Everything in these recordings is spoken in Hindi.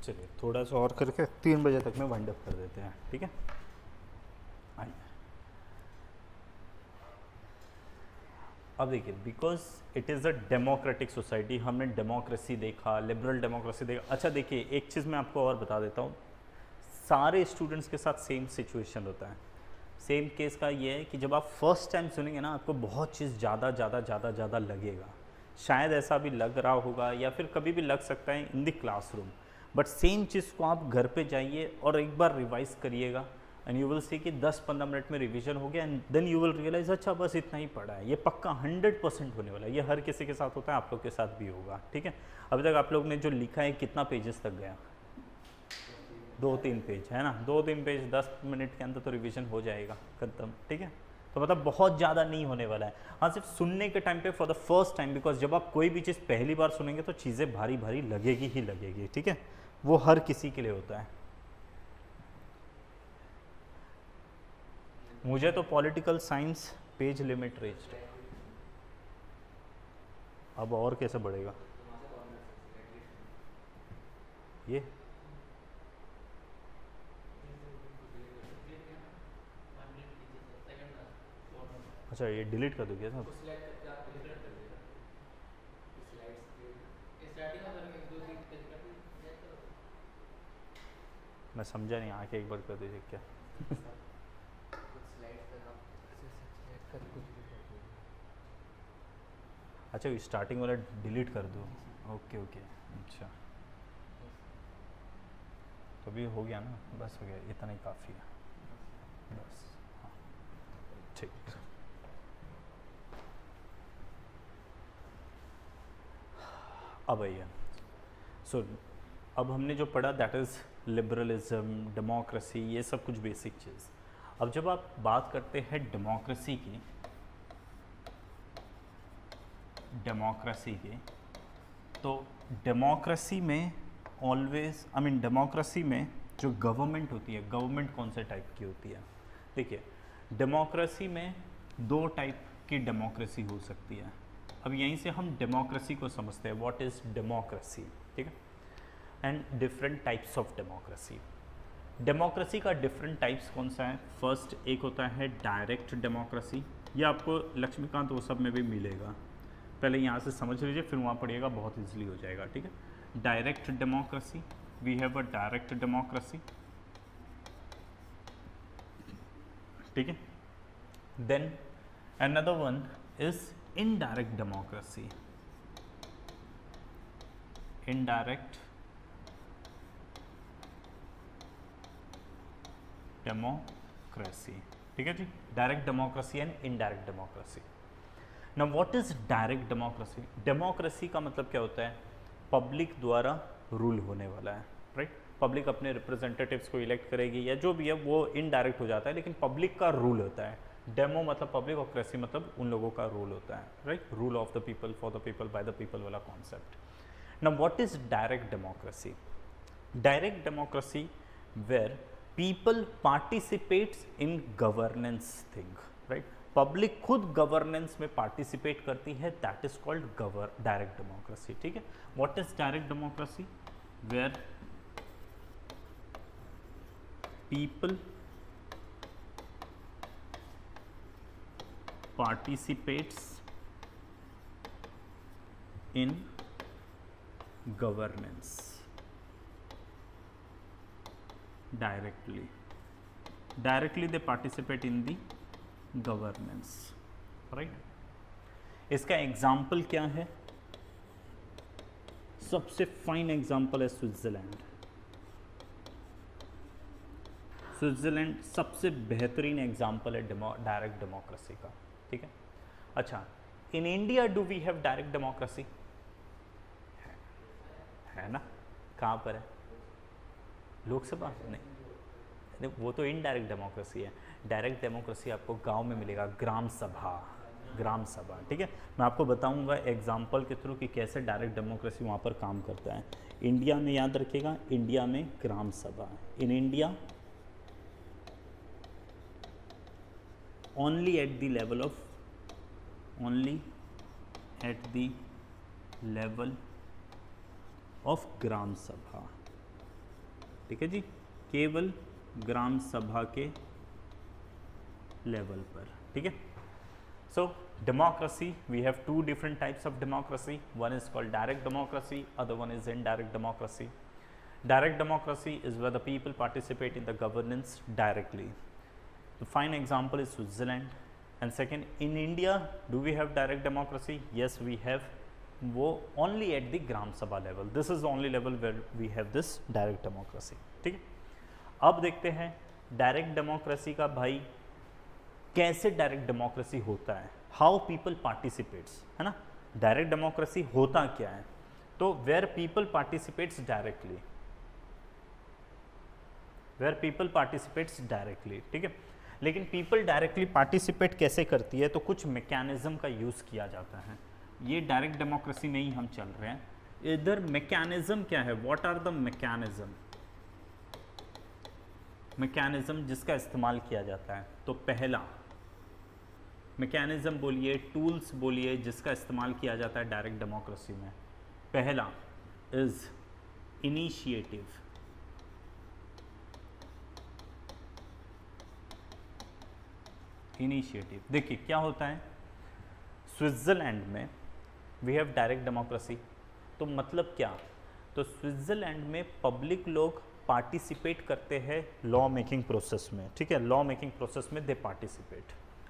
चलिए थोड़ा सा और करके 3 बजे तक में वाइंड अप कर देते हैं, ठीक है। आइए अब देखिए, because it is a democratic society, हमने डेमोक्रेसी देखा, लिबरल डेमोक्रेसी देखा। अच्छा देखिए, एक चीज़ मैं आपको और बता देता हूँ, सारे स्टूडेंट्स के साथ सेम सिचुएशन होता है। सेम केस का ये है कि जब आप फर्स्ट टाइम सुनेंगे ना, आपको बहुत चीज़ ज़्यादा लगेगा। शायद ऐसा भी लग रहा होगा या फिर कभी भी लग सकता है in the classroom, but same चीज़ को आप घर पे जाइए और एक बार रिवाइज करिएगा एंड यू विल सी कि 10-15 मिनट में रिवीजन हो गया and then you will realise अच्छा बस इतना ही पढ़ा है। ये पक्का 100% होने वाला है, ये हर किसी के साथ होता है, आप लोग के साथ भी होगा, ठीक है। अभी तक आप लोग ने जो लिखा है कितना पेजेस तक गया? 2-3 पेज है ना, 2-3 पेज 10 मिनट के अंदर तो रिवीजन हो जाएगा खत्म, ठीक है। तो मतलब बहुत ज़्यादा नहीं होने वाला है। हाँ, सिर्फ सुनने के टाइम पे for the first time, because जब आप कोई भी चीज़ पहली बार सुनेंगे तो चीज़ें भारी भारी लगेगी ही लगेगी, ठीक है। वो हर किसी के लिए होता है। मुझे तो political science page limit reached, अब और कैसे बढ़ेगा ये? अच्छा ये डिलीट कर दो क्या सब? मैं समझा नहीं, आके एक बार कर दीजिए क्या। अच्छा ये स्टार्टिंग वाला डिलीट कर दो, ओके ओके, अच्छा तो अभी हो गया ना, बस हो गया, इतना ही काफ़ी है बस। हाँ ठीक। अब आइए, सो अब हमने जो पढ़ा दैट इज़ लिबरलिज्म, डेमोक्रेसी, ये सब कुछ बेसिक चीज़। अब जब आप बात करते हैं डेमोक्रेसी की, तो डेमोक्रेसी में ऑलवेज डेमोक्रेसी में जो गवर्नमेंट होती है, गवर्नमेंट कौन से टाइप की होती है? देखिए, डेमोक्रेसी में 2 टाइप की डेमोक्रेसी हो सकती है। अब यहीं से हम डेमोक्रेसी को समझते हैं, व्हाट इज़ डेमोक्रेसी, ठीक है। And different types of democracy. Democracy का डिफरेंट टाइप्स कौन सा है? फर्स्ट एक होता है डायरेक्ट डेमोक्रेसी, ये आपको लक्ष्मीकांत वो सब में भी मिलेगा, पहले यहाँ से समझ लीजिए फिर वहाँ पढ़िएगा, बहुत इजीली हो जाएगा, ठीक है। Direct democracy, we have a direct democracy, ठीक है। Then another one is indirect democracy, indirect democracy, ठीक है जी। Direct democracy and indirect democracy. Now what is direct democracy? Democracy का मतलब क्या होता है? पब्लिक द्वारा रूल होने वाला है, राइट। पब्लिक अपने रिप्रेजेंटेटिव्स को इलेक्ट करेगी या जो भी है, वो इनडायरेक्ट हो जाता है, लेकिन पब्लिक का रूल होता है। डेमो मतलब पब्लिक और क्रेसी मतलब उन लोगों का रूल होता है, right. Rule of the people, for the people, by the people वाला concept. Now what is direct democracy? Direct democracy where people participates in governance thing, right. Public खुद गवर्नेंस में पार्टिसिपेट करती है, that is called direct democracy, ठीक है। What is direct democracy? Where people participates in governance directly they participate in the governance, right। इसका एग्जाम्पल क्या है? सबसे फाइन एग्जाम्पल है स्विट्जरलैंड। स्विट्जरलैंड सबसे बेहतरीन एग्जाम्पल है डायरेक्ट डेमोक्रेसी का, ठीक है। अच्छा, in India do we have direct democracy? है ना, कहाँ पर है? लोकसभा नहीं, वो तो इनडायरेक्ट डेमोक्रेसी है। डायरेक्ट डेमोक्रेसी आपको गांव में मिलेगा, ग्राम सभा, ग्राम सभा, ठीक है। मैं आपको बताऊंगा एग्जांपल के थ्रू कि कैसे डायरेक्ट डेमोक्रेसी वहाँ पर काम करता है। इंडिया में याद रखिएगा, इंडिया में gram sabha, in India only at the level of, only at the level of gram sabha, ठीक है जी, केवल ग्राम सभा के लेवल पर, ठीक है। So democracy, we have two different types of democracy, one is called direct democracy, other one is indirect democracy. Direct democracy is where the people participate in the governance directly. The fine example is Switzerland. And second, in India, do we have direct democracy? Yes, we have. वो only at the Gram Sabha level. This is the only level where we have this direct democracy. ठीक है. अब देखते हैं direct democracy का भाई कैसे direct democracy होता है. How people participates, है ना. Direct democracy होता क्या है? तो where people participates directly. Where people participates directly, ठीक है. लेकिन पीपल डायरेक्टली पार्टिसिपेट कैसे करती है, तो कुछ मैकेनिज्म का यूज़ किया जाता है. ये डायरेक्ट डेमोक्रेसी में ही हम चल रहे हैं. इधर मैकेनिज्म क्या है, व्हाट आर द मैकेनिज्म जिसका इस्तेमाल किया जाता है. तो पहला मैकेनिज्म बोलिए, टूल्स बोलिए, जिसका इस्तेमाल किया जाता है डायरेक्ट डेमोक्रेसी में. पहला इज इनिशिएटिव. इनिशिएटिव देखिए क्या होता है. स्विट्ज़रलैंड में वी हैव डायरेक्ट डेमोक्रेसी. तो मतलब क्या, तो स्विट्ज़रलैंड में पब्लिक लोग पार्टिसिपेट करते हैं लॉ मेकिंग प्रोसेस में, ठीक है. लॉ मेकिंग प्रोसेस में दे पार्टिसिपेट.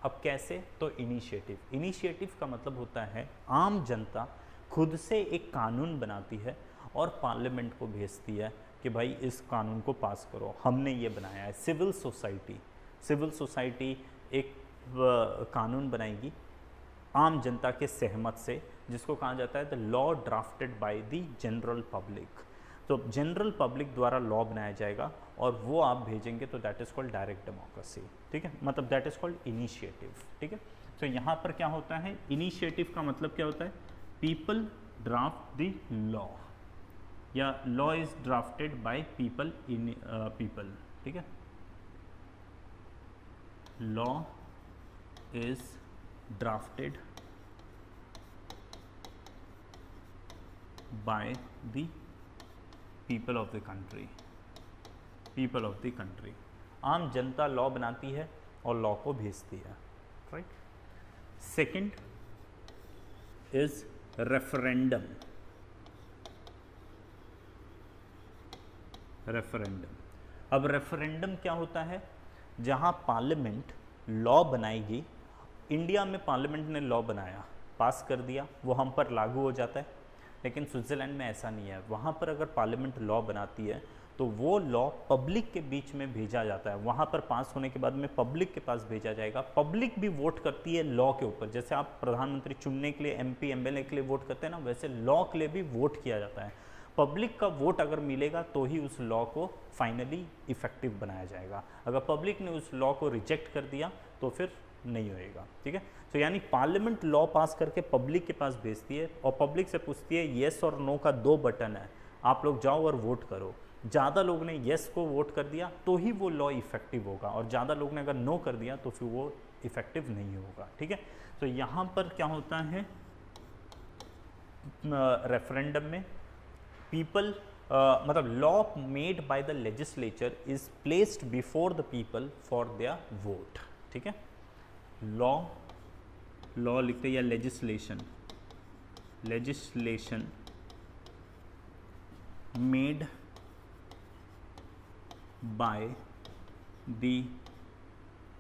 अब कैसे, तो इनिशिएटिव. इनिशिएटिव का मतलब होता है आम जनता खुद से एक कानून बनाती है और पार्लियामेंट को भेजती है कि भाई इस कानून को पास करो, हमने ये बनाया है. सिविल सोसाइटी एक कानून बनाएगी आम जनता के सहमत से, जिसको कहा जाता है the law drafted by the general public. तो जनरल पब्लिक द्वारा लॉ बनाया जाएगा और वो आप भेजेंगे, तो that is called direct democracy, ठीक है. मतलब दैट इज़ कॉल्ड इनिशिएटिव, ठीक है. तो यहाँ पर क्या होता है, इनिशिएटिव का मतलब क्या होता है, पीपल ड्राफ्ट द लॉ या law is drafted by people in people, ठीक है. law is drafted by the people of the country. आम जनता लॉ बनाती है और लॉ को भेजती है, राइट. Second is referendum. अब रेफरेंडम क्या होता है, जहां पार्लियामेंट लॉ बनाएगी. इंडिया में पार्लियामेंट ने लॉ बनाया, पास कर दिया, वो हम पर लागू हो जाता है. लेकिन स्विट्ज़रलैंड में ऐसा नहीं है. वहाँ पर अगर पार्लियामेंट लॉ बनाती है तो वो लॉ पब्लिक के बीच में भेजा जाता है. वहाँ पर पास होने के बाद में पब्लिक के पास भेजा जाएगा. पब्लिक भी वोट करती है लॉ के ऊपर. जैसे आप प्रधानमंत्री चुनने के लिए MP MLA के लिए वोट करते हैं ना, वैसे लॉ के लिए भी वोट किया जाता है. पब्लिक का वोट अगर मिलेगा तो ही उस लॉ को फाइनली इफेक्टिव बनाया जाएगा. अगर पब्लिक ने उस लॉ को रिजेक्ट कर दिया तो फिर नहीं होएगा, ठीक है. तो यानी पार्लियामेंट लॉ पास करके पब्लिक के पास भेजती है और पब्लिक से पूछती है येस और नो का 2 बटन है, आप लोग जाओ और वोट करो. ज़्यादा लोग ने येस को वोट कर दिया तो ही वो लॉ इफेक्टिव होगा, और ज़्यादा लोग ने अगर नो कर दिया तो फिर वो इफेक्टिव नहीं होगा, ठीक है. तो यहाँ पर क्या होता है, रेफरेंडम में पीपल मतलब law made by the legislature is placed before the people for their vote, ठीक है. लॉ लिखते हैं या legislation made by the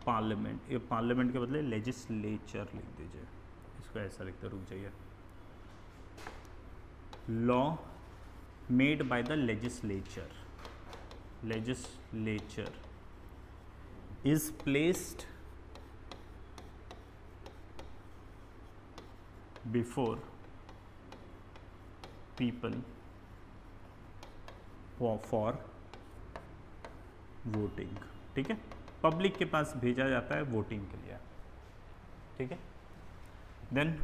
parliament. ये पार्लियामेंट के बदले लेजिस्लेचर लिख दीजिए, इसको ऐसा लिखते, रुक जाइए. Law made by the legislature is placed before people for voting, ठीक है. पब्लिक के पास भेजा जाता है वोटिंग के लिए, ठीक है. देन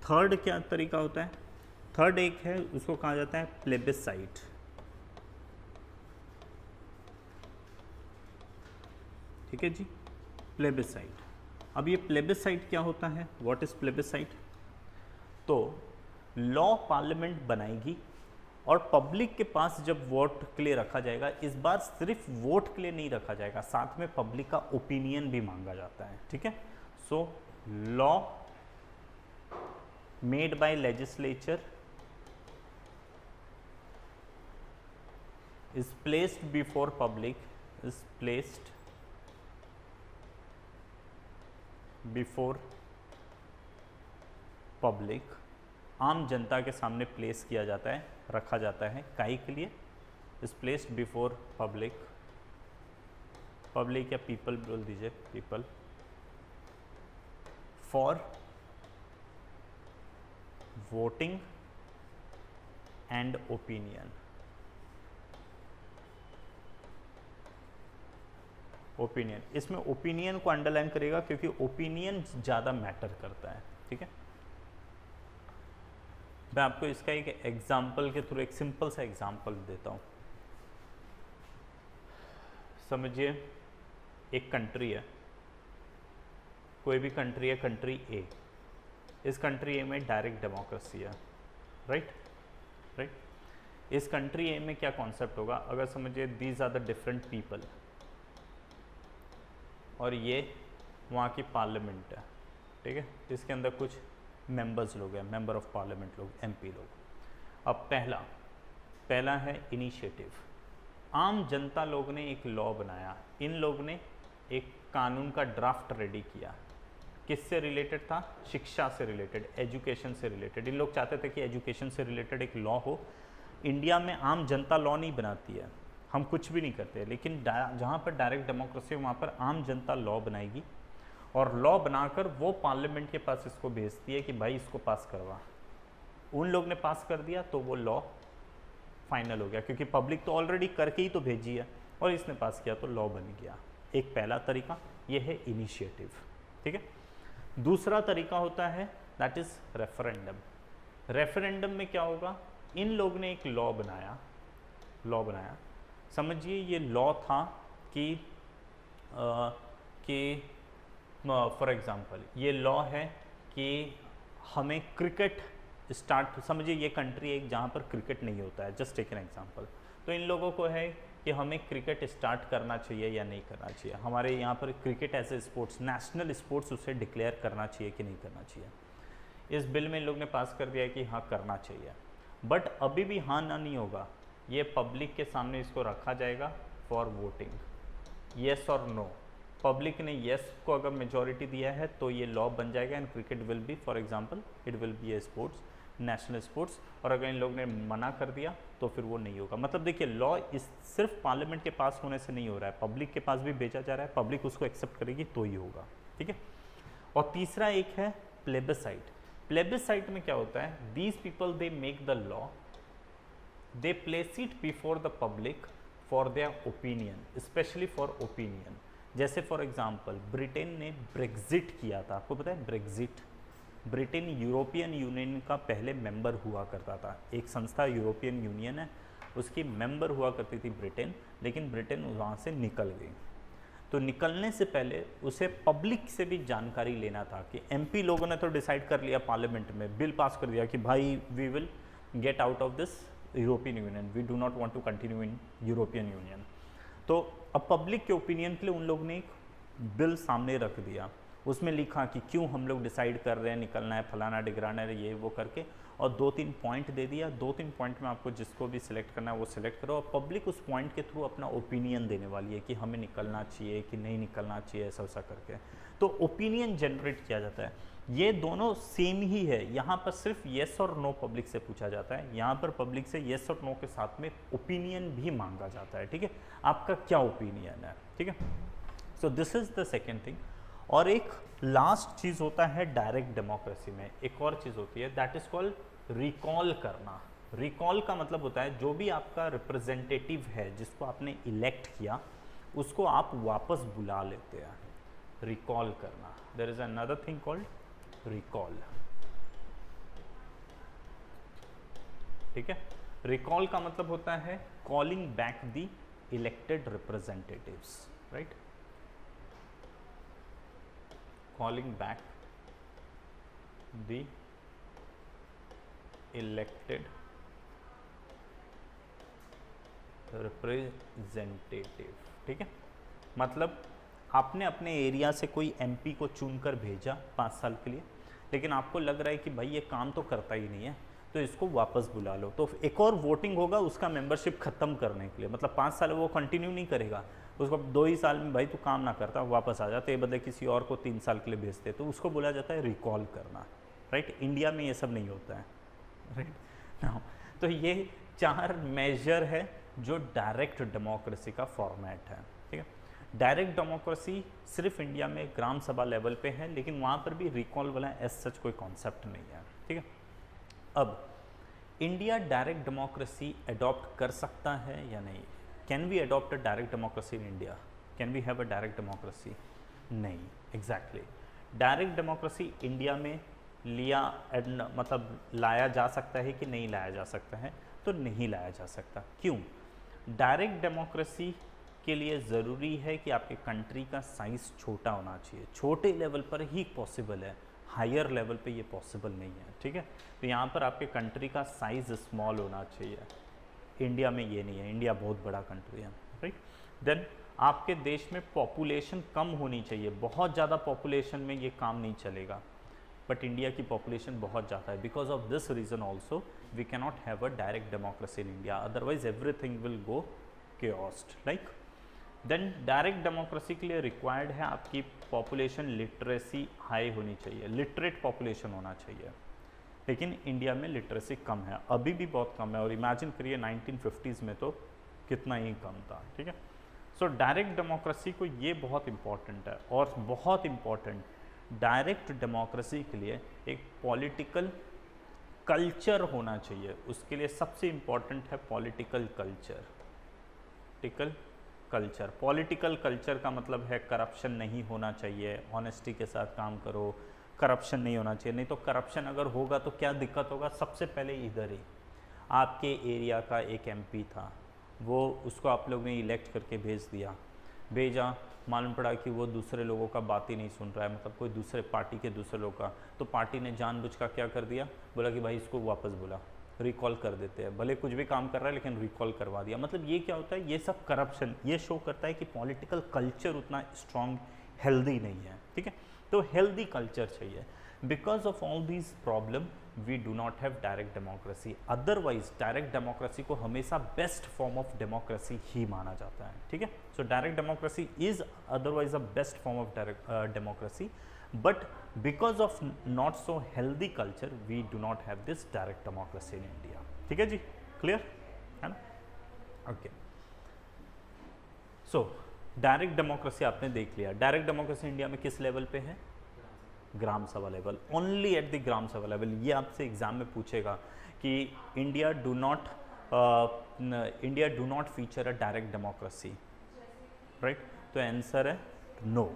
थर्ड क्या तरीका होता है, थर्ड एक है, उसको कहा जाता है प्लेबिसाइट. ठीक है जी, प्लेबिसाइट. अब ये प्लेबिसाइट क्या होता है, व्हाट इज प्लेबिसाइट. तो लॉ पार्लियामेंट बनाएगी और पब्लिक के पास जब वोट के लिए रखा जाएगा, इस बार सिर्फ वोट के लिए नहीं रखा जाएगा, साथ में पब्लिक का ओपिनियन भी मांगा जाता है, ठीक है। So law made by legislature is placed before public, is placed before public, आम जनता के सामने प्लेस किया जाता है, रखा जाता है, काहे के लिए, is placed before public, public या पीपल बोल दीजिए, people, for voting and opinion, opinion, इसमें ओपिनियन को अंडरलाइन करेगा क्योंकि ओपिनियन ज़्यादा मैटर करता है, ठीक है। मैं आपको इसका एक एग्जाम्पल के थ्रू, एक सिंपल सा एग्जाम्पल देता हूँ। समझिए एक कंट्री है, कोई भी कंट्री है, कंट्री ए, इस कंट्री ए में डायरेक्ट डेमोक्रेसी है, राइट। इस कंट्री ए में क्या कॉन्सेप्ट होगा, अगर समझिए these are the different people, और ये वहाँ की पार्लियामेंट है, ठीक है, इसके अंदर कुछ मेंबर्स लोग हैं, मेंबर ऑफ पार्लियामेंट लोग, एमपी लोग। अब पहला है इनिशिएटिव, आम जनता लोग ने एक लॉ बनाया, इन लोग ने एक कानून का ड्राफ्ट रेडी किया, किससे रिलेटेड था, शिक्षा से रिलेटेड, एजुकेशन से रिलेटेड। इन लोग चाहते थे कि एजुकेशन से रिलेटेड एक लॉ हो। इंडिया में आम जनता लॉ नहीं बनाती है, हम कुछ भी नहीं करते, लेकिन जहाँ पर डायरेक्ट डेमोक्रेसी है वहाँ पर आम जनता लॉ बनाएगी, और लॉ बनाकर वो पार्लियामेंट के पास इसको भेजती है कि भाई इसको पास करवा। उन लोग ने पास कर दिया तो वो लॉ फाइनल हो गया, क्योंकि पब्लिक तो ऑलरेडी करके ही तो भेजी है, और इसने पास किया तो लॉ बन गया। एक पहला तरीका ये है इनिशिएटिव, ठीक है। दूसरा तरीका होता है दैट इज रेफरेंडम। रेफरेंडम में क्या होगा, इन लोग ने एक लॉ बनाया, समझिए ये लॉ था कि फॉर एग्जांपल ये लॉ है कि हमें क्रिकेट स्टार्ट, समझिए ये कंट्री है जहाँ पर क्रिकेट नहीं होता है, जस्ट टेक एन एग्जांपल। तो इन लोगों को है कि हमें क्रिकेट स्टार्ट करना चाहिए या नहीं करना चाहिए, हमारे यहाँ पर cricket as a sports, national sports उसे डिक्लेयर करना चाहिए कि नहीं करना चाहिए। इस बिल में इन लोग ने पास कर दिया है कि हाँ करना चाहिए, बट अभी भी हाँ ना नहीं होगा, ये पब्लिक के सामने इसको रखा जाएगा फॉर वोटिंग, येस और नो। पब्लिक ने येस को अगर मेजॉरिटी दिया है तो ये लॉ बन जाएगा, and cricket will be, for example it will be A sports, national sports. और अगर इन लोग ने मना कर दिया तो फिर वो नहीं होगा। मतलब देखिए लॉ इस सिर्फ पार्लियामेंट के पास होने से नहीं हो रहा है, पब्लिक के पास भी भेजा जा रहा है, पब्लिक उसको एक्सेप्ट करेगी तो ही होगा, ठीक है। और तीसरा एक है प्लेबिसाइट। प्लेबिसाइट में क्या होता है, these people they make the law, they place it before the public for their opinion, specially for opinion. जैसे फॉर एग्जांपल ब्रिटेन ने ब्रेग्जिट किया था, आपको पता है ब्रेग्जिट, ब्रिटेन यूरोपियन यूनियन का पहले मेंबर हुआ करता था, एक संस्था यूरोपियन यूनियन है उसकी मेंबर हुआ करती थी ब्रिटेन, लेकिन ब्रिटेन वहाँ से निकल गई। तो निकलने से पहले उसे पब्लिक से भी जानकारी लेना था कि एमपी लोगों ने तो डिसाइड कर लिया, पार्लियामेंट में बिल पास कर दिया कि भाई we will get out of this European Union, we do not want to continue in European Union. तो अब पब्लिक के ओपिनियन के लिए उन लोग ने एक बिल सामने रख दिया, उसमें लिखा कि क्यों हम लोग डिसाइड कर रहे हैं निकलना है, फलाना डिगराना है, ये वो करके, और 2-3 पॉइंट दे दिया। 2-3 पॉइंट में आपको जिसको भी सिलेक्ट करना है वो सिलेक्ट करो, और पब्लिक उस पॉइंट के थ्रू अपना ओपिनियन देने वाली है कि हमें निकलना चाहिए कि नहीं निकलना चाहिए, ऐसा वैसा करके। तो ओपिनियन जनरेट किया जाता है। ये दोनों सेम ही है, यहाँ पर सिर्फ येस और नो पब्लिक से पूछा जाता है, यहाँ पर पब्लिक से येस और नो के साथ में ओपिनियन भी मांगा जाता है, ठीक है, आपका क्या ओपिनियन है, ठीक है। So this is the second thing. और एक लास्ट चीज होता है डायरेक्ट डेमोक्रेसी में, एक और चीज होती है दैट इज कॉल्ड रिकॉल करना। रिकॉल का मतलब होता है जो भी आपका रिप्रेजेंटेटिव है जिसको आपने इलेक्ट किया उसको आप वापस बुला लेते हैं, रिकॉल करना। There is another thing called recall, ठीक है। रिकॉल का मतलब होता है calling back the elected representatives, right, calling back the elected representative, ठीक है। मतलब आपने अपने एरिया से कोई एमपी को चुनकर भेजा 5 साल के लिए, लेकिन आपको लग रहा है कि भाई ये काम तो करता ही नहीं है, तो इसको वापस बुला लो। तो एक और वोटिंग होगा उसका मेंबरशिप ख़त्म करने के लिए, मतलब 5 साल वो कंटिन्यू नहीं करेगा, उसको 2 ही साल में भाई तू काम ना करता वापस आ जाते, बदले किसी और को 3 साल के लिए भेजते, तो उसको बोला जाता है रिकॉल करना, राइट। इंडिया में ये सब नहीं होता है, राइट ना। तो ये 4 मेजर है जो डायरेक्ट डेमोक्रेसी का फॉर्मेट है, ठीक है। डायरेक्ट डेमोक्रेसी सिर्फ इंडिया में ग्राम सभा लेवल पे है, लेकिन वहाँ पर भी रिकॉल वाला एज सच कोई कॉन्सेप्ट नहीं है, ठीक है। अब इंडिया डायरेक्ट डेमोक्रेसी अडॉप्ट कर सकता है या नहीं? Can we adopt a direct democracy in India? Can we have a direct democracy? नहीं, एग्जैक्टली। डायरेक्ट डेमोक्रेसी इंडिया में मतलब लाया जा सकता है कि नहीं लाया जा सकता है? तो नहीं लाया जा सकता। क्यों? डायरेक्ट डेमोक्रेसी के लिए ज़रूरी है कि आपके कंट्री का साइज़ छोटा होना चाहिए, छोटे लेवल पर ही पॉसिबल है, हायर लेवल पे ये पॉसिबल नहीं है, ठीक है। तो यहाँ पर आपके कंट्री का साइज़ स्मॉल होना चाहिए, इंडिया में ये नहीं है, इंडिया बहुत बड़ा कंट्री है, राइट। देन आपके देश में पॉपुलेशन कम होनी चाहिए, बहुत ज़्यादा पॉपुलेशन में ये काम नहीं चलेगा, बट इंडिया की पॉपुलेशन बहुत ज़्यादा है। Because of this reason also we cannot have a direct democracy in India, otherwise everything will go chaosed, like. Then direct democracy के लिए रिक्वायर्ड है आपकी पॉपुलेशन लिटरेसी हाई होनी चाहिए, लिटरेट पॉपुलेशन होना चाहिए, लेकिन इंडिया में लिटरेसी कम है, अभी भी बहुत कम है, और इमेजिन करिए 1950s में तो कितना ही कम था, ठीक है। सो डायरेक्ट डेमोक्रेसी को ये बहुत इंपॉर्टेंट है, और बहुत इंपॉर्टेंट, डायरेक्ट डेमोक्रेसी के लिए एक पॉलिटिकल कल्चर होना चाहिए, उसके लिए सबसे इंपॉर्टेंट है पॉलिटिकल कल्चर। पॉलिटिकल कल्चर का मतलब है करप्शन नहीं होना चाहिए, ऑनेस्टी के साथ काम करो, करप्शन नहीं होना चाहिए, नहीं तो करप्शन अगर होगा तो क्या दिक्कत होगा? सबसे पहले इधर ही आपके एरिया का एक एमपी था, वो उसको आप लोग ने इलेक्ट करके भेजा, मालूम पड़ा कि वो दूसरे लोगों का बात ही नहीं सुन रहा है, मतलब कोई दूसरे पार्टी के दूसरे लोग का, तो पार्टी ने जानबूझ का क्या कर दिया, बोला कि भाई इसको वापस बुला, रिकॉल कर देते हैं, भले कुछ भी काम कर रहा है लेकिन रिकॉल करवा दिया। मतलब ये क्या होता है? ये सब करप्शन, ये शो करता है कि पॉलिटिकल कल्चर उतना स्ट्रॉन्ग हेल्दी नहीं है, ठीक है। तो हेल्दी कल्चर चाहिए। Because of all these problem we do not have direct democracy, otherwise direct democracy को हमेशा बेस्ट फॉर्म ऑफ डेमोक्रेसी ही माना जाता है, ठीक है। So direct democracy is otherwise a best form of direct democracy, but because of not so healthy culture we do not have this direct democracy in India, ठीक है जी, क्लियर है ना? ओके, सो डायरेक्ट डेमोक्रेसी आपने देख लिया। डायरेक्ट डेमोक्रेसी इंडिया में किस लेवल पे है? ग्राम सभा level, only at the gram सभा लेवल। ये आपसे एग्जाम में पूछेगा कि India do not feature a direct democracy, right? तो आंसर है no,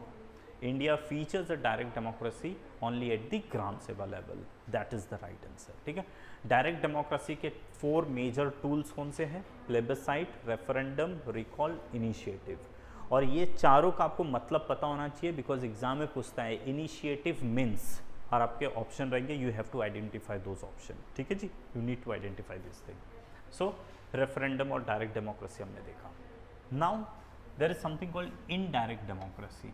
India features a direct democracy only at the gram sabha level. That is the right answer, ठीक है। डायरेक्ट डेमोक्रेसी के 4 मेजर टूल्स कौन से हैं? Plebiscite, referendum, recall, initiative. और ये चारों का आपको मतलब पता होना चाहिए, बिकॉज एग्जाम में पूछता है इनिशिएटिव मीन्स, और आपके ऑप्शन रहेंगे, you have to identify those option, ठीक है जी, you need to identify this thing. So referendum और डायरेक्ट डेमोक्रेसी हमने देखा। Now there is something called indirect democracy.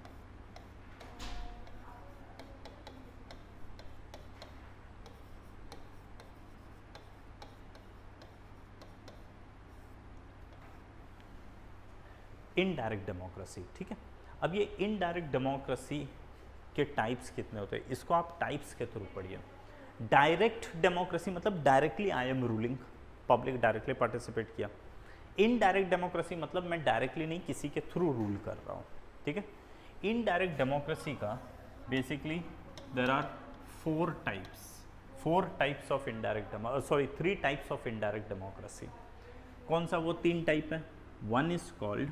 Indirect democracy, ठीक है। अब ये इनडायरेक्ट डेमोक्रेसी के टाइप्स कितने होते हैं, इसको आप टाइप्स के थ्रू पढ़िए। डायरेक्ट डेमोक्रेसी मतलब directly I am ruling, public directly participate किया। इनडायरेक्ट डेमोक्रेसी मतलब मैं डायरेक्टली नहीं, किसी के थ्रू रूल कर रहा हूँ, ठीक है। इनडायरेक्ट डेमोक्रेसी का basically there are 4 types of indirect, sorry 3 types of indirect democracy. कौन सा वो 3 टाइप है? One is called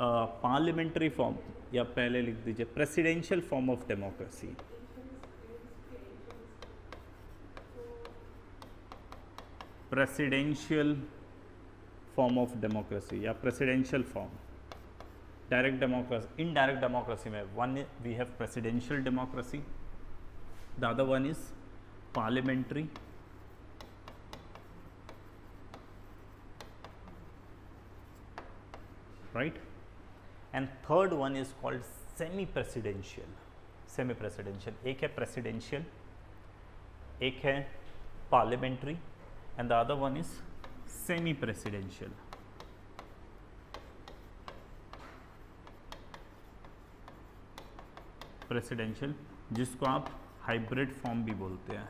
parliamentary form, या पहले लिख दीजिए presidential form of democracy. Presidential form of democracy या presidential form. Direct democracy, indirect democracy में one we have presidential democracy, the other one is right, and third one is called semi presidential. Semi presidential, एक है प्रेसिडेंशियल, एक है parliamentary, and the other one is semi presidential. Presidential जिसको आप हाइब्रिड फॉर्म भी बोलते हैं,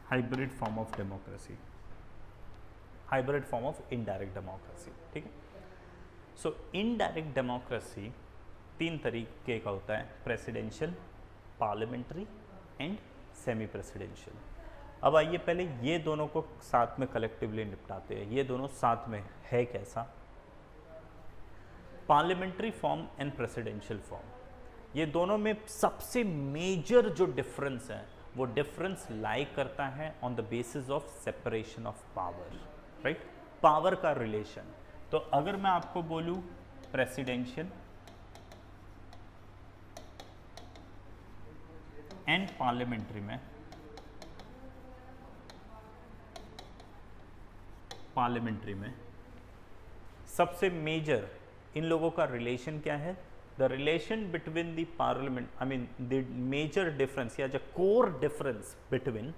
hybrid form of democracy, hybrid form of indirect democracy, ठीक है। सो इनडायरेक्ट डेमोक्रेसी तीन तरीके का होता है, presidential, parliamentary and semi presidential. अब आइए पहले ये दोनों को साथ में कलेक्टिवली निपटाते हैं। ये दोनों साथ में है कैसा? Parliamentary form and presidential form, ये दोनों में सबसे मेजर जो डिफरेंस है वो डिफरेंस लाई करता है on the basis of separation of power, right, power का रिलेशन। तो अगर मैं आपको बोलूं प्रेसिडेंशियल एंड पार्लियामेंट्री में, पार्लियामेंट्री में सबसे मेजर इन लोगों का रिलेशन क्या है? The relation between the parliament, I mean the major difference या जो core difference between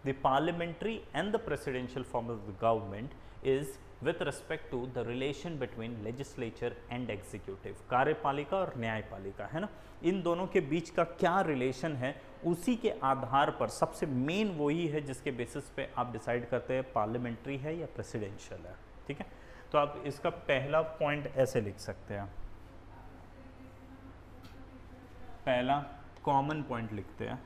the parliamentary and the presidential form of the government is with respect to the relation between legislature and executive, कार्यपालिका और न्यायपालिका, है ना। इन दोनों के बीच का क्या रिलेशन है, उसी के आधार पर सबसे मेन वही है जिसके बेसिस पे आप डिसाइड करते हैं पार्लियामेंट्री है या प्रेसिडेंशियल है, ठीक है। तो आप इसका पहला पॉइंट ऐसे लिख सकते हैं, पहला कॉमन पॉइंट लिखते हैं,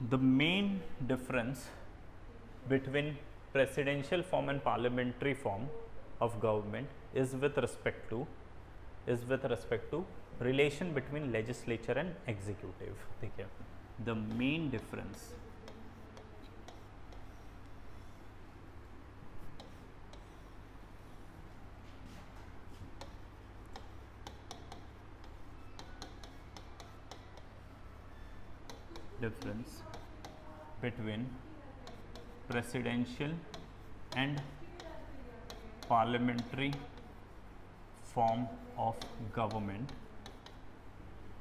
the main difference between presidential form and parliamentary form of government is with respect to relation between legislature and executive। ठीक है, the main difference between presidential and parliamentary form of government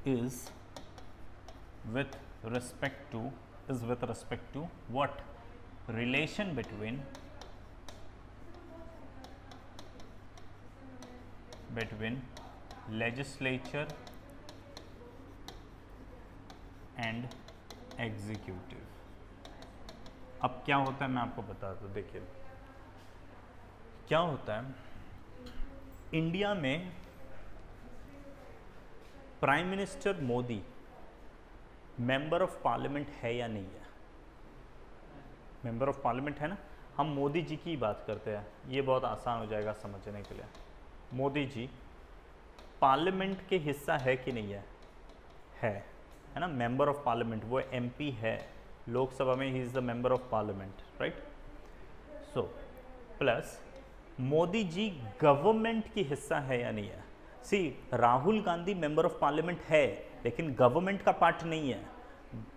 is with respect to what? Relation between legislature and executive। अब क्या होता है मैं आपको बताता हूँ। देखिए क्या होता है, इंडिया में prime minister Modi member of parliament है या नहीं है? मेंबर ऑफ पार्लियामेंट है ना। हम मोदी जी की बात करते हैं, ये बहुत आसान हो जाएगा समझने के लिए। मोदी जी पार्लियामेंट के हिस्सा है कि नहीं है? है ना, मेंबर ऑफ पार्लियामेंट, वो एमपी है लोकसभा में, he is the member of parliament, right. So plus Modi ji government की हिस्सा है या नहीं है? See, Rahul Gandhi member of parliament है लेकिन गवर्नमेंट का पार्ट नहीं है।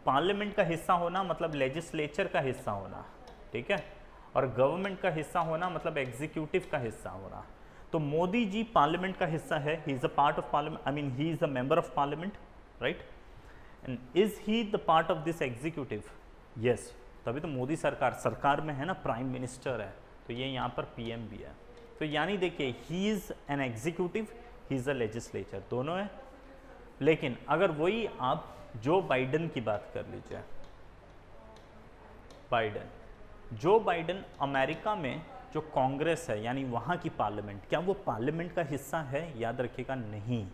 पार्लियामेंट का हिस्सा होना मतलब लेजिस्लेचर का हिस्सा होना, ठीक है, और गवर्नमेंट का हिस्सा होना मतलब एग्जीक्यूटिव का हिस्सा होना। तो मोदी जी पार्लियामेंट का हिस्सा है, he is a part of parliament, I mean he is a member of parliament, right. And is he the part of this executive? Yes, तभी तो मोदी सरकार में है ना, प्राइम मिनिस्टर है, तो ये यहाँ पर पीएम भी है। तो यानी देखिए he is an executive, he is a legislature, दोनों है। लेकिन अगर वही आप जो बाइडन की बात कर लीजिए, जो बाइडन अमेरिका में जो कांग्रेस है यानी वहाँ की पार्लियामेंट, क्या वो पार्लियामेंट का हिस्सा है? याद रखिएगा नहीं।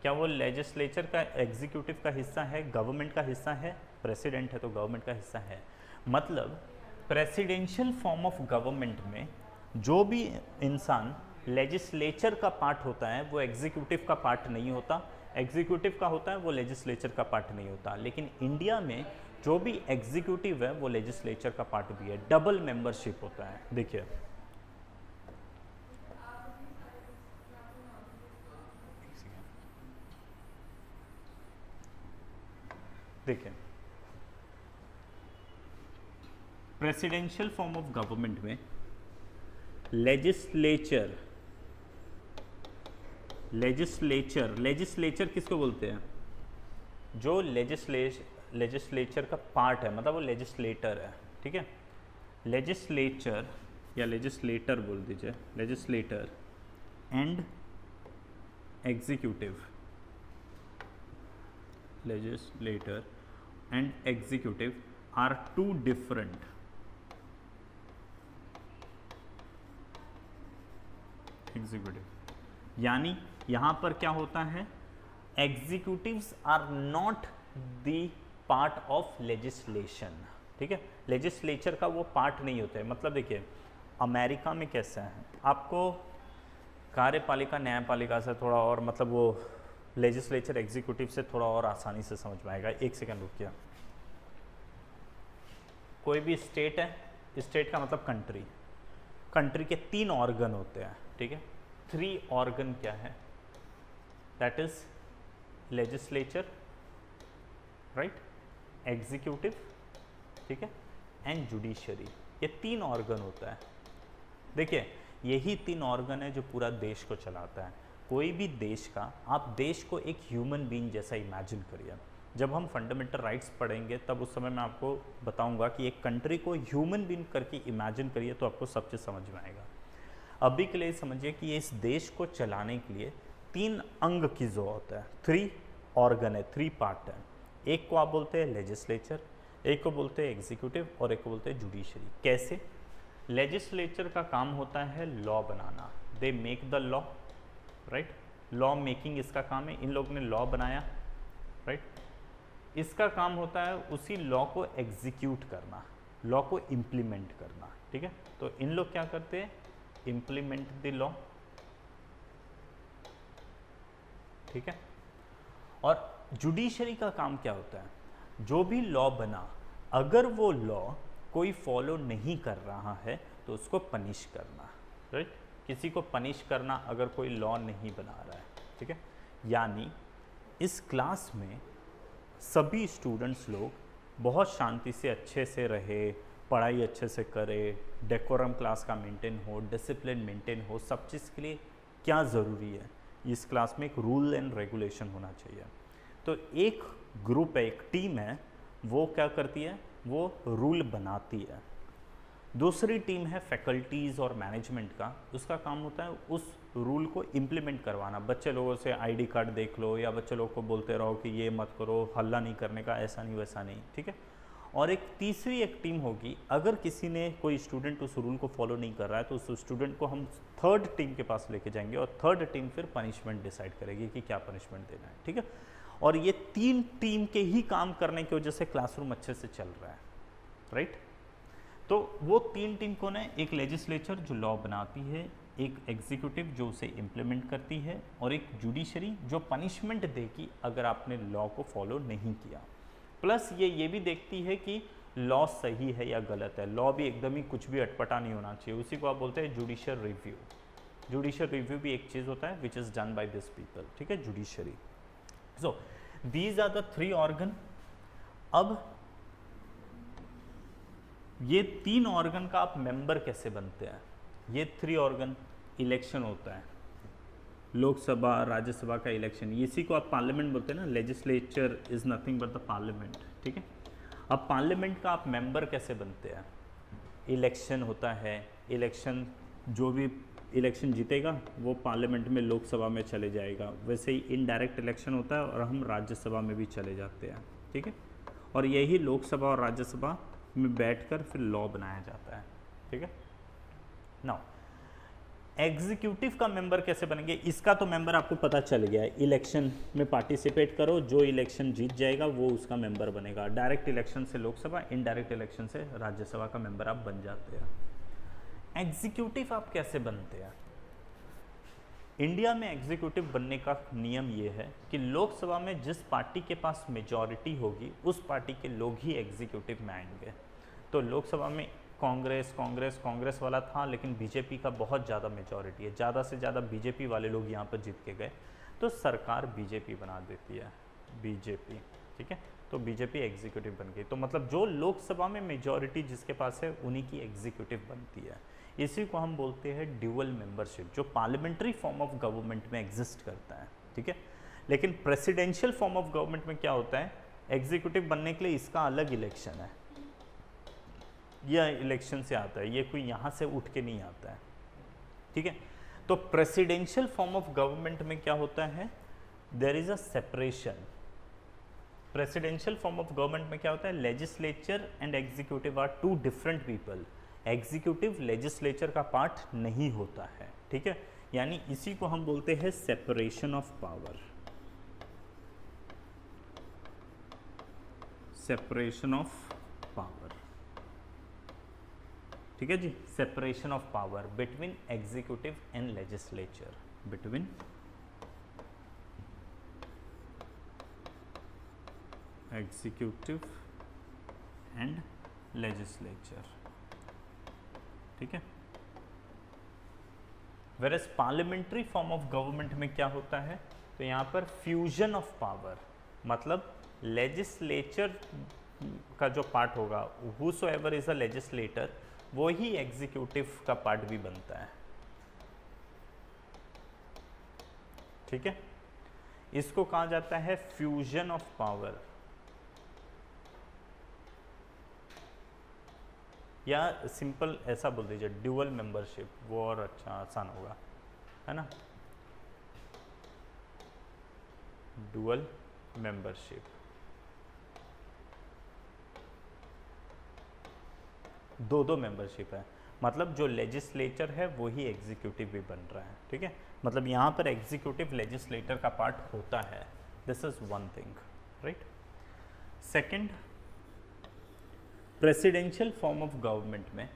क्या वो लेजिस्लेचर का, एग्जीक्यूटिव का हिस्सा है, गवर्नमेंट का हिस्सा है? प्रेसिडेंट है तो गवर्नमेंट का हिस्सा है। मतलब प्रेसिडेंशियल फॉर्म ऑफ गवर्नमेंट में जो भी इंसान लेजिस्लेचर का पार्ट होता है वो एग्जीक्यूटिव का पार्ट नहीं होता, एग्जीक्यूटिव का होता है वो लेजिस्लेचर का पार्ट नहीं होता। लेकिन इंडिया में जो भी एग्जीक्यूटिव है वो लेजिस्लेचर का पार्ट भी है, डबल मेंबरशिप होता है। देखिए प्रेसिडेंशियल फॉर्म ऑफ गवर्नमेंट में लेजिस्लेचर, लेजिस्लेचर किसको बोलते हैं? जो लेजिस्लेचर का पार्ट है, मतलब वो लेजिस्लेटर है, ठीक है। लेजिस्लेचर या लेजिस्लेटर बोल दीजिए, legislator and executive, legislator and executive are two different, executive, यानी यहां पर क्या होता है, executives are not the part of legislation, ठीक है। लेजिस्लेचर का वो पार्ट नहीं होता है। मतलब देखिए अमेरिका में कैसा है, आपको कार्यपालिका न्यायपालिका से थोड़ा और, मतलब वो लेजिस्लेचर एग्जीक्यूटिव से थोड़ा और आसानी से समझ में आएगा। एक सेकंड रुकिए। कोई भी स्टेट है, स्टेट का मतलब कंट्री, कंट्री के 3 ऑर्गन होते हैं, ठीक है। 3 ऑर्गन क्या है, that is legislature, right, executive, ठीक है, एंड जुडिशरी। ये 3 ऑर्गन होता है। देखिए यही 3 ऑर्गन है जो पूरा देश को चलाता है। कोई भी देश का, आप देश को एक ह्यूमन बीइंग जैसा इमेजिन करिए। जब हम फंडामेंटल राइट्स पढ़ेंगे तब उस समय मैं आपको बताऊंगा कि एक कंट्री को ह्यूमन बीइंग करके इमेजिन करिए तो आपको सब चीज़ समझ में आएगा। अभी के लिए समझिए कि ये इस देश को चलाने के लिए 3 अंग की जरूरत है, 3 ऑर्गन है, 3 पार्ट है। एक को आप बोलते हैं लेजिस्लेचर, एक को बोलते हैं एग्जीक्यूटिव और एक को बोलते हैं जुडिशरी। कैसे? लेजिस्लेचर का काम होता है law banana, they make the law, right, law making इसका काम है। इन लोगों ने लॉ बनाया, राइट। इसका काम होता है उसी लॉ को एग्जीक्यूट करना, लॉ को इम्प्लीमेंट करना, ठीक है। तो इन लोग क्या करते हैं, इम्प्लीमेंट द लॉ, ठीक है। और जुडिशरी का काम क्या होता है, जो भी लॉ बना अगर वो लॉ कोई फॉलो नहीं कर रहा है तो उसको पनिश करना, राइट, किसी को पनिश करना अगर कोई लॉ नहीं बना रहा है, ठीक है। यानी इस क्लास में सभी स्टूडेंट्स लोग बहुत शांति से अच्छे से रहे, पढ़ाई अच्छे से करे, डेकोरम क्लास का मेंटेन हो, डिसिप्लिन मेंटेन हो। सब चीज़ के लिए क्या ज़रूरी है, इस क्लास में एक रूल एंड रेगुलेशन होना चाहिए। तो एक ग्रुप है, एक टीम है, वो क्या करती है, वो रूल बनाती है। दूसरी टीम है फैकल्टीज़ और मैनेजमेंट का, उसका काम होता है उस रूल को इम्प्लीमेंट करवाना। बच्चे लोगों से आईडी कार्ड देख लो या बच्चे लोगों को बोलते रहो कि ये मत करो, हल्ला नहीं करने का, ऐसा नहीं वैसा नहीं, ठीक है। और एक तीसरी एक टीम होगी, अगर किसी ने, कोई स्टूडेंट उस रूल को फॉलो नहीं कर रहा है तो उस स्टूडेंट को हम थर्ड टीम के पास लेके जाएंगे और थर्ड टीम फिर पनिशमेंट डिसाइड करेगी कि क्या पनिशमेंट देना है, ठीक है। और ये 3 टीम के ही काम करने की वजह से क्लासरूम अच्छे से चल रहा है, राइट। तो वो 3 टीम कौन है, एक लेजिस्लेचर जो लॉ बनाती है, एक एग्जीक्यूटिव जो उसे इम्प्लीमेंट करती है, और एक जुडिशरी जो पनिशमेंट देगी अगर आपने लॉ को फॉलो नहीं किया। प्लस ये भी देखती है कि लॉ सही है या गलत है। लॉ भी एकदम ही कुछ भी अटपटा नहीं होना चाहिए, उसी को आप बोलते हैं जुडिशियल रिव्यू। जुडिशियल रिव्यू भी एक चीज़ होता है which is done by this people, ठीक है, judiciary. So these are the 3 organ. अब ये 3 ऑर्गन का आप मेंबर कैसे बनते हैं, ये 3 ऑर्गन, इलेक्शन होता है, लोकसभा राज्यसभा का इलेक्शन, इसी को आप पार्लियामेंट बोलते हैं ना। Legislature is nothing but the parliament, ठीक है। अब पार्लियामेंट का आप मेंबर कैसे बनते हैं, इलेक्शन होता है, इलेक्शन, जो भी इलेक्शन जीतेगा वो पार्लियामेंट में लोकसभा में चले जाएगा। वैसे ही इनडायरेक्ट इलेक्शन होता है और हम राज्यसभा में भी चले जाते हैं, ठीक है। और यही लोकसभा और राज्यसभा में बैठकर फिर लॉ बनाया जाता है, ठीक है। नाउ एग्जीक्यूटिव का मेंबर कैसे बनेंगे, इसका तो मेंबर आपको पता चल गया है, इलेक्शन में पार्टिसिपेट करो, जो इलेक्शन जीत जाएगा वो उसका मेंबर बनेगा। डायरेक्ट इलेक्शन से लोकसभा, इनडायरेक्ट इलेक्शन से राज्यसभा का मेंबर आप बन जाते हैं। एग्जीक्यूटिव आप कैसे बनते हैं, इंडिया में एग्जीक्यूटिव बनने का नियम ये है कि लोकसभा में जिस पार्टी के पास मेजॉरिटी होगी उस पार्टी के लोग ही एग्जीक्यूटिव में आएंगे। तो लोकसभा में कांग्रेस वाला था, लेकिन बीजेपी का बहुत ज़्यादा मेजॉरिटी है, ज़्यादा से ज़्यादा बीजेपी वाले लोग यहाँ पर जीत के गए, तो सरकार बीजेपी बना देती है, बीजेपी, ठीक है। तो बीजेपी एग्जीक्यूटिव बन गई। तो मतलब जो लोकसभा में मेजॉरिटी जिसके पास है उन्हीं की एग्जीक्यूटिव बनती है। इसी को हम बोलते हैं ड्यूअल मेंबरशिप, जो पार्लियामेंट्री फॉर्म ऑफ गवर्नमेंट में एग्जिस्ट करता है, ठीक है। लेकिन प्रेसिडेंशियल फॉर्म ऑफ गवर्नमेंट में क्या होता है, एग्जीक्यूटिव बनने के लिए इसका अलग इलेक्शन है, यह इलेक्शन से आता है, ये कोई यहाँ से उठ के नहीं आता है, ठीक है। तो प्रेसिडेंशियल फॉर्म ऑफ गवर्नमेंट में क्या होता है, there is a separation. Presidential form of government में क्या होता है, legislature and executive are two different people. Executive legislature का पार्ट नहीं होता है, ठीक है। यानी इसी को हम बोलते हैं separation of power, separation of power, ठीक है जी। Separation of power between executive and legislature, between executive and legislature, ठीक है। Whereas parliamentary form of government में क्या होता है, तो यहाँ पर फ्यूजन ऑफ पावर, मतलब लेजिस्लेचर का जो पार्ट होगा, हूसोएवर इज अ लेजिस्लेटर, वो ही एग्जीक्यूटिव का पार्ट भी बनता है, ठीक है। इसको कहा जाता है फ्यूजन ऑफ पावर, या सिंपल ऐसा बोल दीजिए ड्यूअल मेंबरशिप, वो और अच्छा आसान होगा, है ना। ड्यूअल मेंबरशिप, दो मेंबरशिप है, मतलब जो लेजिस्लेचर है वो ही एग्जीक्यूटिव भी बन रहा है, ठीक है। मतलब यहाँ पर एग्जीक्यूटिव लेजिस्लेटर का पार्ट होता है, this is one thing, right. Second, presidential form of government में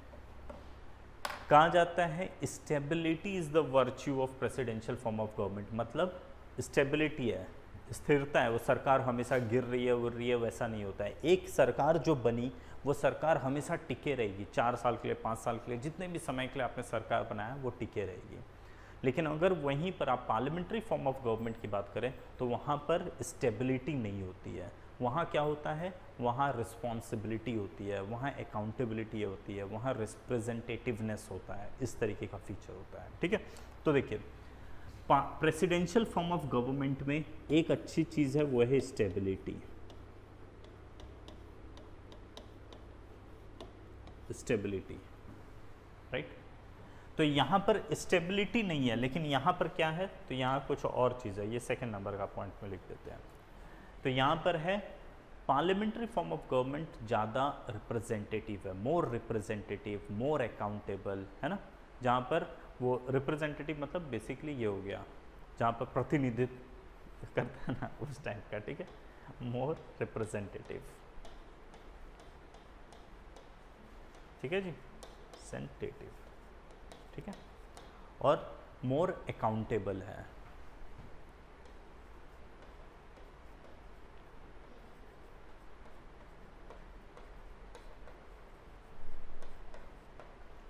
कहा जाता है stability is the virtue of presidential form of government. मतलब स्टेबिलिटी है, स्थिरता है, वो सरकार हमेशा गिर रही है उड़ रही है, वैसा नहीं होता है। एक सरकार जो बनी वो सरकार हमेशा टिके रहेगी, 4 साल के लिए, 5 साल के लिए, जितने भी समय के लिए आपने सरकार बनाया वो टिके रहेगी। लेकिन अगर वहीं पर आप पार्लियामेंट्री फॉर्म ऑफ गवर्नमेंट की बात करें तो वहाँ पर स्टेबिलिटी नहीं होती है। वहाँ क्या होता है, वहाँ रिस्पॉन्सिबिलिटी होती है, वहाँ अकाउंटेबिलिटी होती है, वहाँ रिप्रेजेंटेटिवनेस होता है, इस तरीके का फीचर होता है, ठीक है। तो देखिए प्रेसिडेंशियल फॉर्म ऑफ गवर्नमेंट में एक अच्छी चीज़ है, वो है स्टेबिलिटी, स्टेबिलिटी, राइट। तो यहाँ पर स्टेबिलिटी नहीं है, लेकिन यहाँ पर क्या है, तो यहाँ कुछ और चीज़ है, ये सेकंड नंबर का पॉइंट में लिख देते हैं। तो यहाँ पर है पार्लियामेंट्री फॉर्म ऑफ गवर्नमेंट ज़्यादा रिप्रेजेंटेटिव है, मोर रिप्रेजेंटेटिव, मोर अकाउंटेबल, है ना। जहाँ पर वो रिप्रेजेंटेटिव मतलब बेसिकली ये हो गया जहाँ पर प्रतिनिधित्व करता है ना, उस टाइप का, ठीक है। मोर रिप्रेजेंटेटिव, ठीक है जी, सेंटेटिव, ठीक है। और मोर अकाउंटेबल है,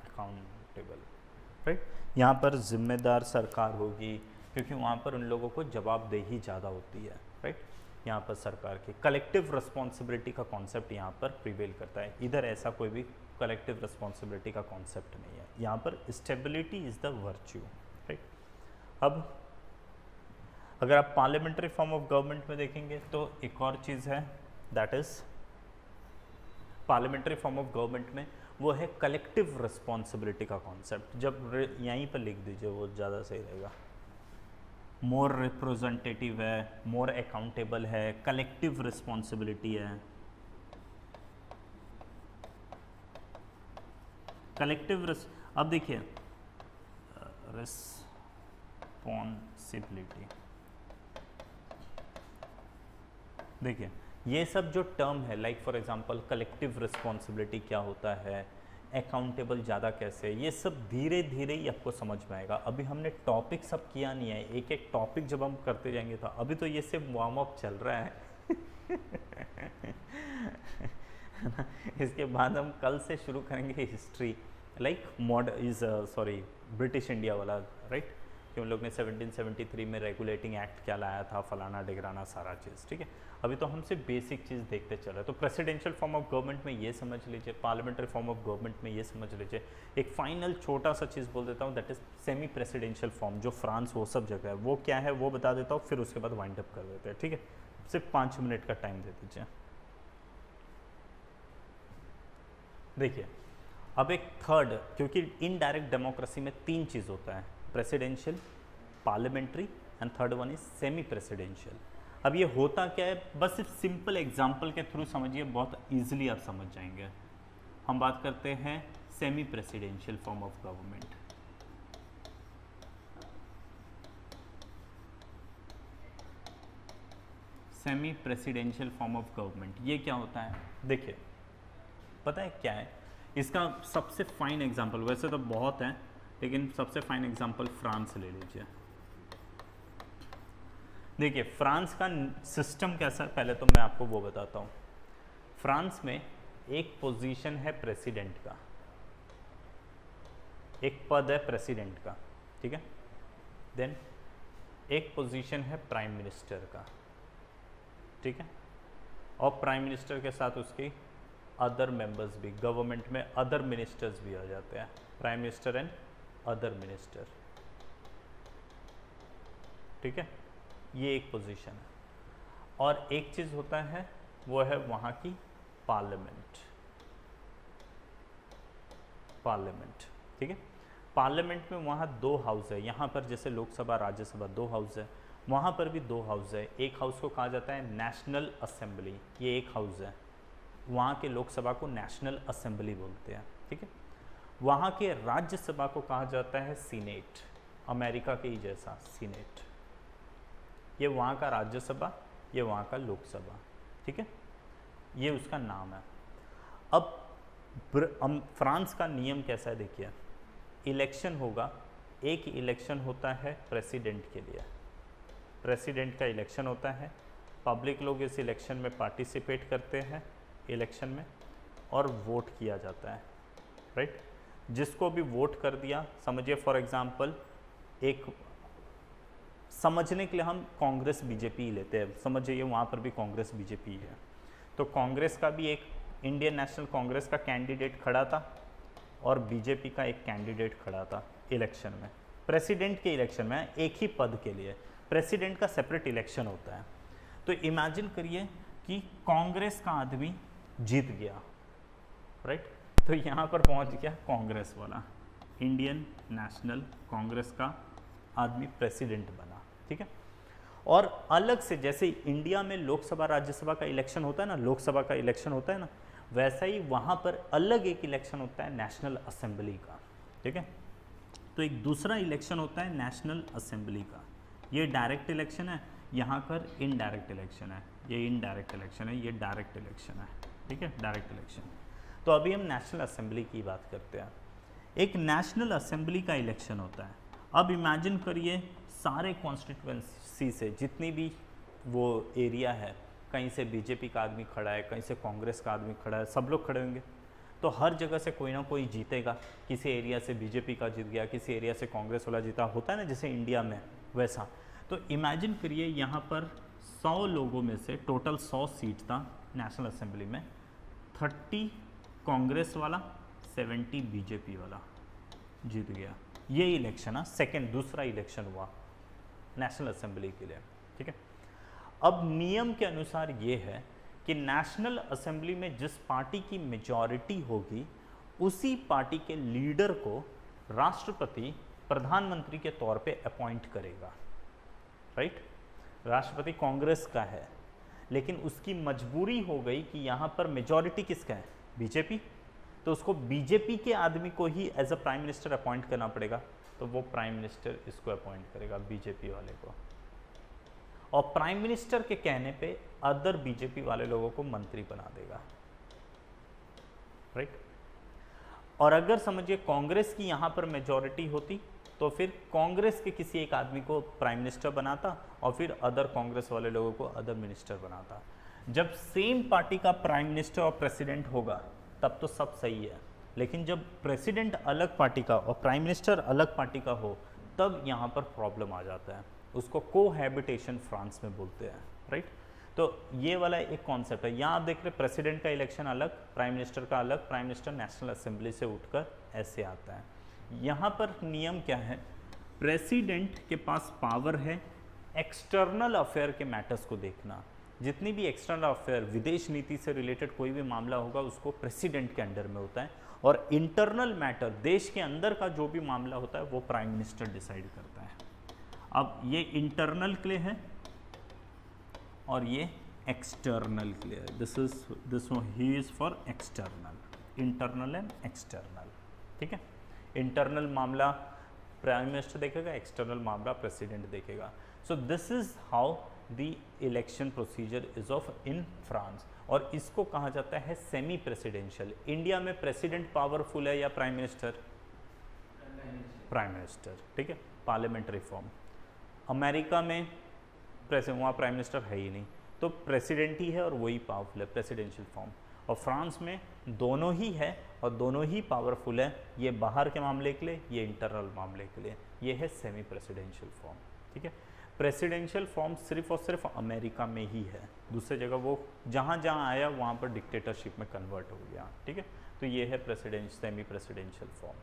अकाउंटेबल, राइट। यहाँ पर जिम्मेदार सरकार होगी क्योंकि वहाँ पर उन लोगों को जवाबदेही ज़्यादा होती है, राइट। यहाँ पर सरकार की कलेक्टिव रिस्पॉन्सिबिलिटी का कॉन्सेप्ट यहाँ पर प्रिवेल करता है, इधर ऐसा कोई भी कलेक्टिव रिस्पॉन्सिबिलिटी का कॉन्सेप्ट नहीं है। यहाँ पर stability is the virtue, right. अब अगर आप पार्लियामेंट्री फॉर्म ऑफ गवर्नमेंट में देखेंगे तो एक और चीज़ है, that is parliamentary form of government में वो है कलेक्टिव रिस्पॉन्सिबिलिटी का कॉन्सेप्ट। जब यहीं पर लिख दीजिए वो ज़्यादा सही रहेगा। मोर रिप्रेजेंटेटिव है, मोर अकाउंटेबल है, कलेक्टिव रिस्पॉन्सिबिलिटी है, कलेक्टिव अब देखिए रिस्पॉन्सिबिलिटी, देखिए ये सब जो टर्म है, like for example collective responsibility क्या होता है, अकाउंटेबल ज़्यादा कैसे, ये सब धीरे धीरे ही आपको समझ में आएगा। अभी हमने टॉपिक सब किया नहीं है, एक एक टॉपिक जब हम करते जाएंगे तो अभी तो ये सिर्फ वार्म अप चल रहा है इसके बाद हम कल से शुरू करेंगे हिस्ट्री, लाइक ब्रिटिश इंडिया वाला, राइट। कि उन लोग ने 1773 में रेगुलेटिंग एक्ट क्या लाया था, फलाना डिगराना सारा चीज़, ठीक है। अभी तो हम सिर्फ बेसिक चीज़ देखते चल रहे, तो प्रेसिडेंशियल फॉर्म ऑफ गवर्नमेंट में ये समझ लीजिए, पार्लियामेंट्री फॉर्म ऑफ गवर्नमेंट में ये समझ लीजिए। एक फाइनल छोटा सा चीज़ बोल देता हूँ, that is semi presidential form, जो फ्रांस वो सब जगह है, वो क्या है वो बता देता हूँ, फिर उसके बाद वाइंड अप कर देते हैं, ठीक है। सिर्फ 5 मिनट का टाइम दे दीजिए। देखिए अब एक थर्ड, क्योंकि इनडायरेक्ट डेमोक्रेसी में 3 चीज़ होता है, presidential, parliamentary and third one is semi presidential. अब ये होता क्या है, बस सिर्फ सिंपल एग्जांपल के थ्रू समझिए, बहुत इजीली आप समझ जाएंगे। हम बात करते हैं semi presidential form of government. Semi presidential form of government ये क्या होता है? देखिए पता है क्या है इसका सबसे फाइन एग्जांपल, वैसे तो बहुत है लेकिन सबसे फाइन एग्जांपल फ्रांस ले लीजिए। देखिए फ्रांस का सिस्टम कैसा है, पहले तो मैं आपको वो बताता हूँ। फ्रांस में एक पोजीशन है प्रेसिडेंट का, एक पद है प्रेसिडेंट का, ठीक है। देन एक पोजीशन है प्राइम मिनिस्टर का, ठीक है। और प्राइम मिनिस्टर के साथ उसकी अदर मेंबर्स भी, गवर्नमेंट में अदर मिनिस्टर्स भी आ जाते हैं, prime minister and other minister, ठीक है। ये एक पोजीशन है। और एक चीज़ होता है वो है वहाँ की पार्लियामेंट, ठीक है। पार्लियामेंट में वहाँ 2 हाउस है, यहाँ पर जैसे लोकसभा राज्यसभा 2 हाउस है, वहाँ पर भी 2 हाउस है। एक हाउस को कहा जाता है नेशनल असेंबली, ये एक हाउस है, वहाँ के लोकसभा को नेशनल असेंबली बोलते हैं, ठीक है। वहाँ के राज्यसभा को कहा जाता है सीनेट, अमेरिका के ही जैसा सीनेट। ये वहाँ का राज्यसभा, ये वहाँ का लोकसभा, ठीक है, ये उसका नाम है। अब फ्रांस का नियम कैसा है देखिए, इलेक्शन होगा, एक इलेक्शन होता है प्रेसिडेंट के लिए, प्रेसिडेंट का इलेक्शन होता है, पब्लिक लोग इस इलेक्शन में पार्टिसिपेट करते हैं इलेक्शन में और वोट किया जाता है, राइट। जिसको भी वोट कर दिया, समझिए फॉर एग्जांपल, एक समझने के लिए हम कांग्रेस बीजेपी ही लेते हैं, समझिए वहाँ पर भी कांग्रेस बीजेपी है, तो कांग्रेस का भी एक इंडियन नेशनल कांग्रेस का कैंडिडेट खड़ा था और बीजेपी का एक कैंडिडेट खड़ा था इलेक्शन में, प्रेसिडेंट के इलेक्शन में, एक ही पद के लिए। प्रेसिडेंट का सेपरेट इलेक्शन होता है। तो इमेजिन करिए कि कांग्रेस का आदमी जीत गया, राइट, तो यहाँ पर पहुँच गया कांग्रेस वाला, इंडियन नेशनल कांग्रेस का आदमी प्रेसिडेंट बना, ठीक है। और अलग से जैसे इंडिया में लोकसभा राज्यसभा का इलेक्शन होता है ना, लोकसभा का इलेक्शन होता है ना, वैसा ही वहाँ पर अलग एक इलेक्शन होता है नेशनल असेंबली का, ठीक है। तो एक दूसरा इलेक्शन होता है नेशनल असेंबली का, ये डायरेक्ट इलेक्शन है, यहाँ पर इनडायरेक्ट इलेक्शन है, ये इनडायरेक्ट इलेक्शन है, ये डायरेक्ट इलेक्शन है, ठीक है, डायरेक्ट इलेक्शन। तो अभी हम नेशनल असेंबली की बात करते हैं। एक नेशनल असेंबली का इलेक्शन होता है। अब इमेजिन करिए सारे कॉन्स्टिट्यूएंसी से जितनी भी वो एरिया है, कहीं से बीजेपी का आदमी खड़ा है, कहीं से कांग्रेस का आदमी खड़ा है, सब लोग खड़े होंगे, तो हर जगह से कोई ना कोई जीतेगा। किसी एरिया से बीजेपी का जीत गया, किसी एरिया से कांग्रेस वाला जीता, होता है ना जैसे इंडिया में वैसा। तो इमेजिन करिए यहाँ पर 100 लोगों में से टोटल 100 सीट था नेशनल असेंबली में, 30 कांग्रेस वाला, 70 बीजेपी वाला जीत गया। ये इलेक्शन है सेकेंड, दूसरा इलेक्शन हुआ नेशनल असेंबली के लिए, ठीक है। अब नियम के अनुसार ये है कि नेशनल असेंबली में जिस पार्टी की मेजॉरिटी होगी उसी पार्टी के लीडर को राष्ट्रपति प्रधानमंत्री के तौर पे अपॉइंट करेगा, राइट। राष्ट्रपति कांग्रेस का है, लेकिन उसकी मजबूरी हो गई कि यहाँ पर मेजॉरिटी किसका है, बीजेपी, तो उसको बीजेपी के आदमी को ही as a prime minister appoint करना पड़ेगा। तो वो प्राइम मिनिस्टर इसको अपॉइंट करेगा, बीजेपी वाले को, और प्राइम मिनिस्टर के कहने पे अदर बीजेपी वाले लोगों को मंत्री बना देगा, राइट। और अगर समझिए कांग्रेस की यहाँ पर मेजॉरिटी होती तो फिर कांग्रेस के किसी एक आदमी को प्राइम मिनिस्टर बनाता और फिर अदर कांग्रेस वाले लोगों को अदर मिनिस्टर बनाता। जब सेम पार्टी का प्राइम मिनिस्टर और प्रेसिडेंट होगा तब तो सब सही है, लेकिन जब प्रेसिडेंट अलग पार्टी का और प्राइम मिनिस्टर अलग पार्टी का हो तब यहाँ पर प्रॉब्लम आ जाता है। उसको कोहैबिटेशन फ्रांस में बोलते हैं, राइट। तो ये वाला एक कॉन्सेप्ट है। यहाँ आप देख रहे प्रेसिडेंट का इलेक्शन अलग, प्राइम मिनिस्टर का अलग, प्राइम मिनिस्टर नेशनल असेंबली से उठकर ऐसे आता है। यहाँ पर नियम क्या है, प्रेसिडेंट के पास पावर है एक्सटर्नल अफेयर के मैटर्स को देखना। जितनी भी एक्सटर्नल अफेयर, विदेश नीति से रिलेटेड कोई भी मामला होगा उसको प्रेसिडेंट के अंडर में होता है, और इंटरनल मैटर, देश के अंदर का जो भी मामला होता है वो प्राइम मिनिस्टर डिसाइड करता है। अब ये इंटरनल के लिए है और ये एक्सटर्नल के लिए है। This he is for external, internal and external, ठीक है। इंटरनल मामला प्राइम मिनिस्टर देखेगा, एक्सटर्नल मामला प्रेसिडेंट देखेगा। So this is how the election procedure is of in France, और इसको कहा जाता है सेमी प्रेसिडेंशियल। इंडिया में प्रेसिडेंट पावरफुल है या प्राइम मिनिस्टर? प्राइम मिनिस्टर, ठीक है, पार्लियामेंट्री फॉर्म। अमेरिका में वहाँ प्राइम मिनिस्टर है ही नहीं, तो प्रेसिडेंट ही है और वही पावरफुल है, प्रेसिडेंशियल फॉर्म। और फ्रांस में दोनों ही है और दोनों ही पावरफुल है, ये बाहर के मामले के लिए, ये इंटरनल मामले के लिए। ये है सेमी प्रेसिडेंशियल फॉर्म, ठीक है। प्रेसिडेंशियल फॉर्म सिर्फ और सिर्फ अमेरिका में ही है, दूसरी जगह वो जहाँ जहाँ आया वहाँ पर डिक्टेटरशिप में कन्वर्ट हो गया, ठीक है। तो ये है सेमी प्रेसिडेंशियल फॉर्म।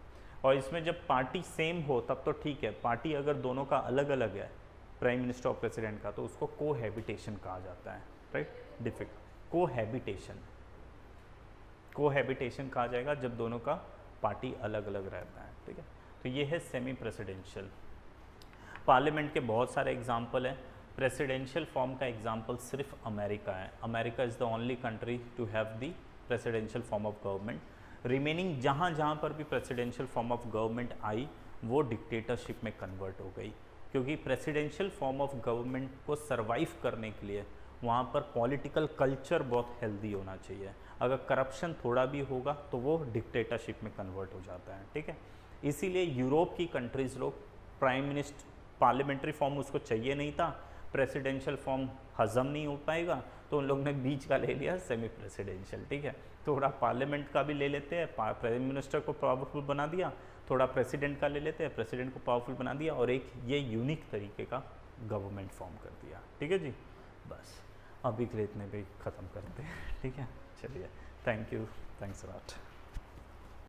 और इसमें जब पार्टी सेम हो तब तो ठीक है, पार्टी अगर दोनों का अलग अलग है, प्राइम मिनिस्टर और प्रेसिडेंट का, तो उसको कोहैबिटेशन कहा जाता है, राइट। डिफिकल्ट कोहैबिटेशन कहा जाएगा जब दोनों का पार्टी अलग अलग रहता है, ठीक है। तो ये है सेमी प्रेसिडेंशियल। पार्लियामेंट के बहुत सारे एग्जाम्पल हैं। प्रेसिडेंशियल फॉर्म का एग्जाम्पल सिर्फ अमेरिका है। America is the only country to have the presidential form of government. Remaining जहाँ जहाँ पर भी प्रेसिडेंशियल फॉर्म ऑफ गवर्नमेंट आई वो डिक्टेटरशिप में कन्वर्ट हो गई, क्योंकि प्रेसिडेंशियल फॉर्म ऑफ गवर्नमेंट को सर्वाइव करने के लिए वहाँ पर पॉलिटिकल कल्चर बहुत हेल्दी होना चाहिए। अगर करप्शन थोड़ा भी होगा तो वो डिक्टेटरशिप में कन्वर्ट हो जाता है, ठीक है। इसीलिए यूरोप की कंट्रीज़ लोग प्राइम मिनिस्टर पार्लियामेंट्री फॉर्म उसको चाहिए नहीं था, प्रेसिडेंशियल फॉर्म हजम नहीं हो पाएगा, तो उन लोग ने बीच का ले लिया सेमी प्रेसिडेंशियल, ठीक है। थोड़ा पार्लियामेंट का भी ले लेते हैं, प्राइम मिनिस्टर को पावरफुल बना दिया, थोड़ा प्रेसिडेंट का ले लेते हैं, प्रेसिडेंट को पावरफुल बना दिया, और एक ये यूनिक तरीके का गवर्नमेंट फॉर्म कर दिया, ठीक है जी। बस अभी के लिए इतने भी ख़त्म करते हैं, ठीक है। चलिए, thank you, thanks a lot.